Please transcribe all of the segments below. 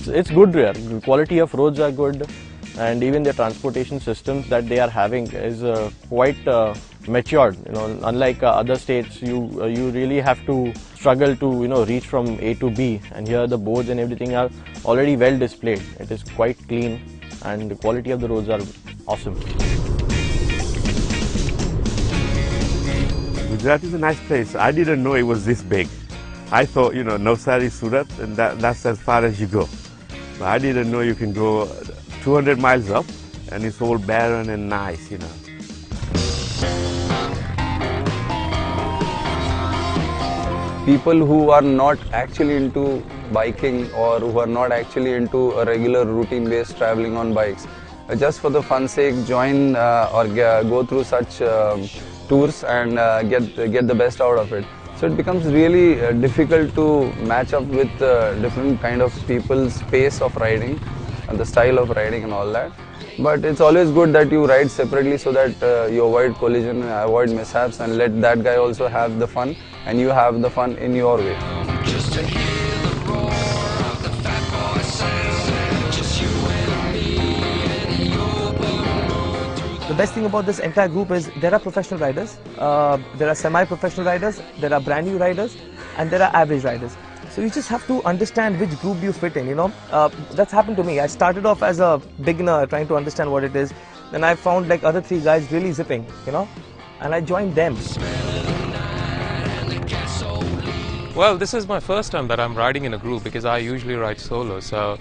it's good here. The quality of roads are good, and even the transportation systems that they are having is quite matured. Unlike other states, you really have to struggle to reach from A to B, and here the boards and everything are already well displayed. It is quite clean, and the quality of the roads are awesome. Gujarat is a nice place. I didn't know it was this big. I thought, Navsari, Surat, and that's as far as you go. But I didn't know you can go 200 miles up, and it's all barren and nice, People who are not actually into biking or who are not actually into a regular routine-based traveling on bikes, just for the fun sake, join or go through such tours and get the best out of it. So it becomes really difficult to match up with different kind of people's pace of riding and the style of riding and all that. But it's always good that you ride separately so that you avoid collision, avoid mishaps, and let that guy also have the fun and you have the fun in your way. Just to hear the roar of the fat boy sound, just you and me and your blood. The best thing about this entire group is there are professional riders, there are semi-professional riders, there are brand new riders, and there are average riders. So you just have to understand which group you fit in, That's happened to me. I started off as a beginner trying to understand what it is. Then I found like other three guys really zipping, and I joined them. Well, this is my first time that I'm riding in a group because I usually ride solo. So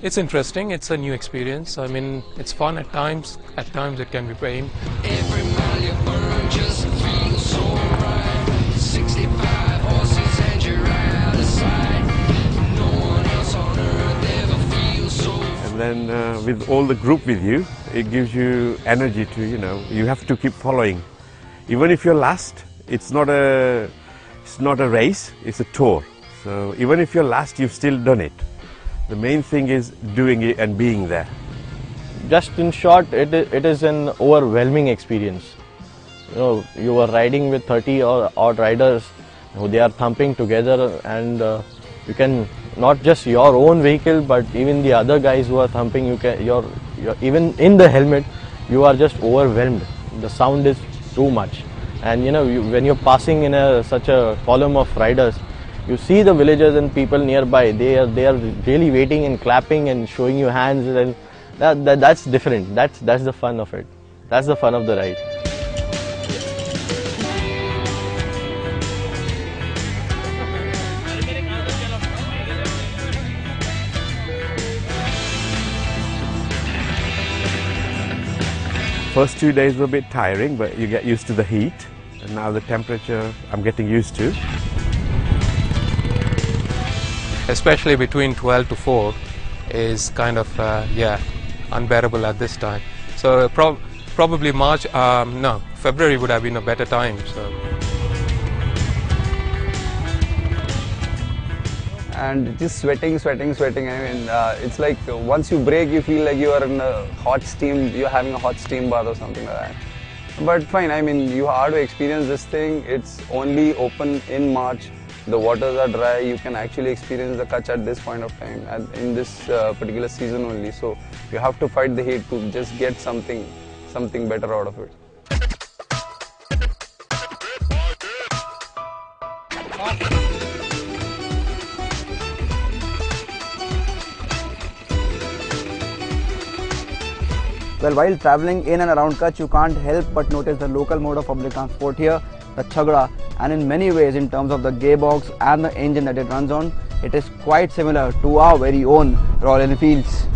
it's interesting. It's a new experience. I mean, it's fun at times. At times it can be pain. Every mile you burn just feels so right. 65 horses and you're out of sight. No one else on earth ever feels so. And then with all the group with you, it gives you energy to, you have to keep following. Even if you're last, it's not a race, it's a tour. So even if you're last, you've still done it. The main thing is doing it and being there. Just in short, it is an overwhelming experience. You are riding with 30 odd riders who they are thumping together, and you can not just your own vehicle, but even the other guys who are thumping. You're even in the helmet, you are just overwhelmed. The sound is too much, and when you're passing in such a column of riders, you see the villagers and people nearby. They are really waiting and clapping and showing you hands, and that's different. That's the fun of it. That's the fun of the ride. First 2 days were a bit tiring, but you get used to the heat, and now the temperature I'm getting used to. Especially between 12 to 4 is kind of, unbearable at this time. So probably February would have been a better time. So. And just sweating. I mean, it's like once you brake, you feel like you are in a hot steam, you're having a hot steam bath or something like that. But fine, I mean, you have to experience this thing. It's only open in March. The waters are dry. You can actually experience the Kutch at this point of time, in this particular season only. So you have to fight the heat to just get something better out of it. Well, while travelling in and around Kutch, you can't help but notice the local mode of public transport here, the Chhagda, and in many ways in terms of the gearbox and the engine that it runs on, it is quite similar to our very own Royal Enfields.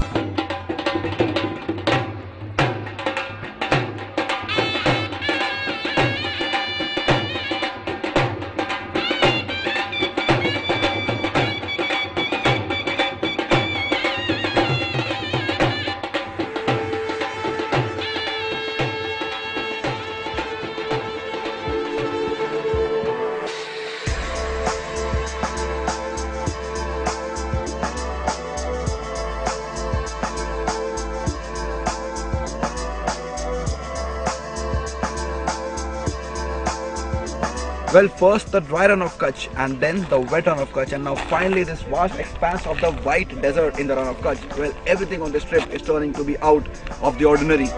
Well, first the dry run of Kutch and then the wet run of Kutch, and now finally this vast expanse of the white desert in the run of Kutch. Well, everything on this trip is turning to be out of the ordinary.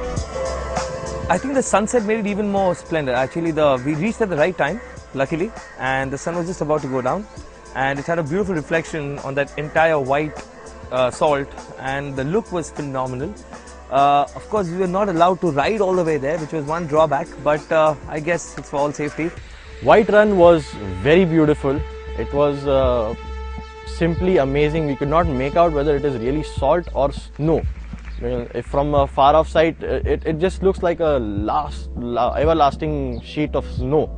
I think the sunset made it even more splendid. Actually, we reached at the right time, luckily, and the sun was just about to go down, and it had a beautiful reflection on that entire white salt, and the look was phenomenal. Of course, we were not allowed to ride all the way there, which was one drawback, but I guess it's for all safety. White Run was very beautiful. It was simply amazing. We could not make out whether it is really salt or snow. If from a far off sight, it just looks like a everlasting sheet of snow.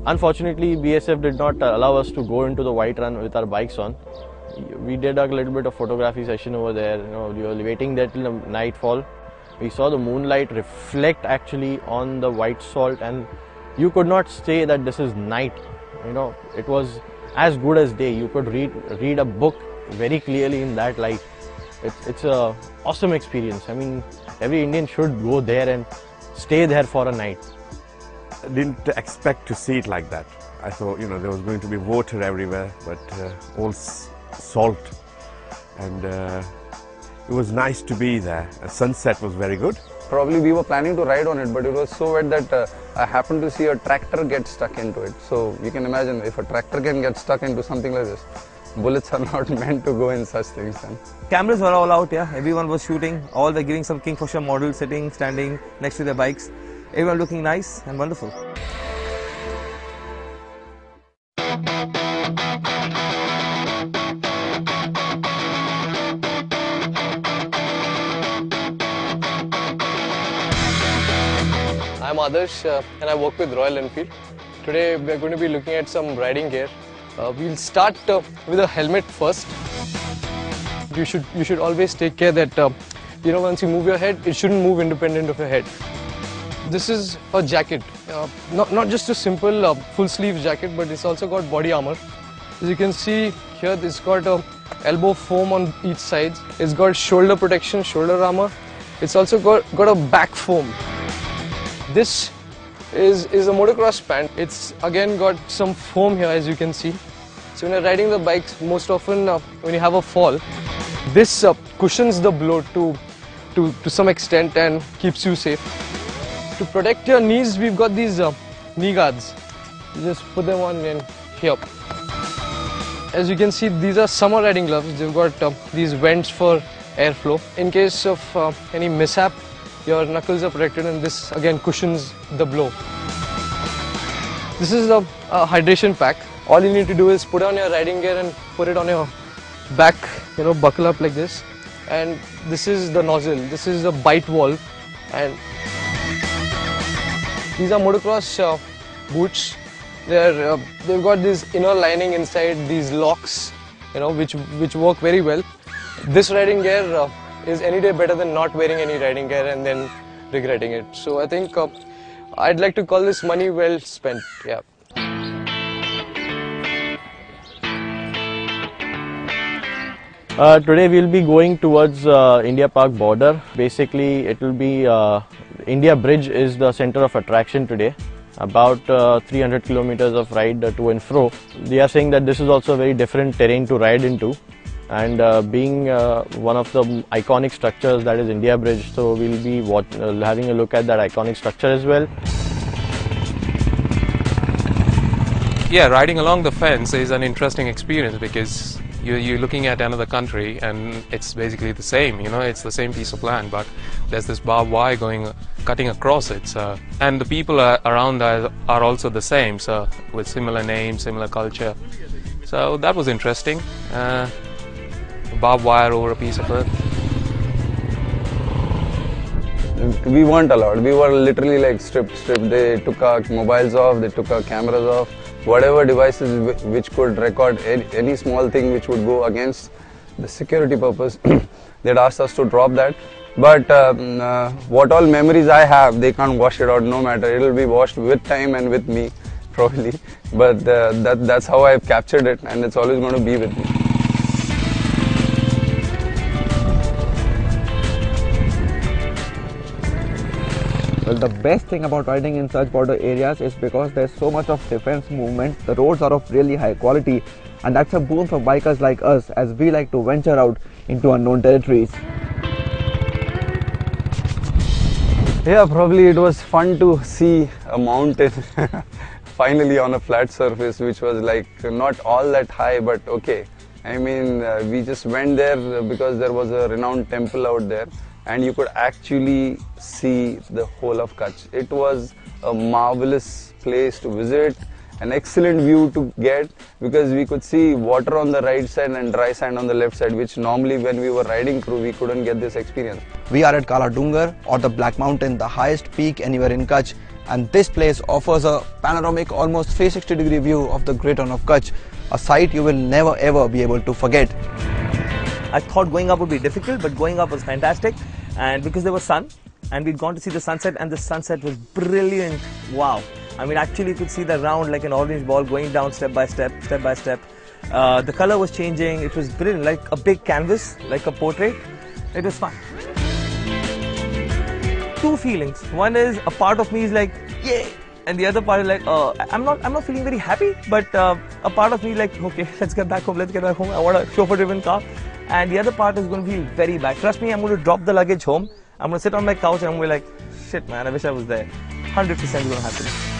Unfortunately, BSF did not allow us to go into the White Run with our bikes on. We did a little bit of photography session over there. We were waiting there till the nightfall. We saw the moonlight reflect actually on the white salt, and you could not say that this is night. It was as good as day. You could read a book very clearly in that light. It's a awesome experience. I mean, every Indian should go there and stay there for a night. I didn't expect to see it like that. I thought, there was going to be water everywhere, but all salt, and it was nice to be there. The sunset was very good. Probably we were planning to ride on it, but it was so wet that I happened to see a tractor get stuck into it. So you can imagine, if a tractor can get stuck into something like this, bullets are not meant to go in such things then. Cameras were all out, yeah. Everyone was shooting. All were giving some Kingfisher models sitting, standing next to their bikes. Everyone looking nice and wonderful. I'm Adarsh and I work with Royal Enfield. Today we are going to be looking at some riding gear. We'll start with a helmet first. You should always take care that once you move your head, it shouldn't move independent of your head. This is a jacket, not just a simple full sleeve jacket, but it's also got body armor. As you can see here, it's got a elbow foam on each side. It's got shoulder protection, shoulder armor. It's also got a back foam. This is a motocross pant. It's again got some foam here, as you can see. So when you're riding the bikes, most often when you have a fall, this cushions the blow to some extent and keeps you safe. To protect your knees, we've got these knee guards. You just put them on and here. As you can see, these are summer riding gloves. They've got these vents for airflow. In case of any mishap, your knuckles are protected, and this again cushions the blow. This is a hydration pack. All you need to do is put on your riding gear and put it on your back, buckle up like this. And this is the nozzle. This is the bite valve, and these are motocross boots. They've got this inner lining inside, these locks, which work very well. This riding gear is any day better than not wearing any riding gear and then regretting it. So I think I'd like to call this money well spent. Yeah. Today we'll be going towards India Park border. Basically, it will be India Bridge is the center of attraction today. About 300 kilometers of ride to and fro. They are saying that this is also a very different terrain to ride into, and being one of the iconic structures, that is India Bridge, so we'll be having a look at that iconic structure as well. Yeah, riding along the fence is an interesting experience because you're looking at another country and it's basically the same, it's the same piece of land, but there's this barbed wire cutting across it. So, and the people around are also the same, so with similar names, similar culture. So that was interesting. Barbed wire over a piece of earth. We weren't allowed. We were literally like stripped. They took our mobiles off, they took our cameras off. Whatever devices which could record any small thing which would go against the security purpose, they'd asked us to drop that. But what all memories I have, they can't wash it out no matter. It'll be washed with time and with me, probably. But that's how I've captured it, and it's always going to be with me. Well, the best thing about riding in such border areas is because there's so much of defense movement, the roads are of really high quality, and that's a boon for bikers like us as we like to venture out into unknown territories. Yeah, probably it was fun to see a mountain finally on a flat surface, which was like not all that high, but okay. I mean, we just went there because there was a renowned temple out there and you could actually see the whole of Kutch. It was a marvelous place to visit, an excellent view to get because we could see water on the right side and dry sand on the left side, which normally when we were riding through, we couldn't get this experience. We are at Kala Dungar, or the Black Mountain, the highest peak anywhere in Kutch, and this place offers a panoramic, almost 360-degree view of the Great Rann of Kutch, a sight you will never ever be able to forget. I thought going up would be difficult, but going up was fantastic, and because there was sun, and we'd gone to see the sunset, and the sunset was brilliant. Wow. I mean, actually you could see the round like an orange ball going down step by step, step by step. The color was changing, it was brilliant, like a big canvas, like a portrait. It was fun. Two feelings. One is a part of me is like, yay! And the other part is like, I'm not feeling very happy, but a part of me is like, okay, let's get back home, I want a chauffeur-driven car. And the other part is going to feel very bad. Trust me, I'm going to drop the luggage home, I'm going to sit on my couch and I'm going to be like, shit man, I wish I was there. 100% going to happen.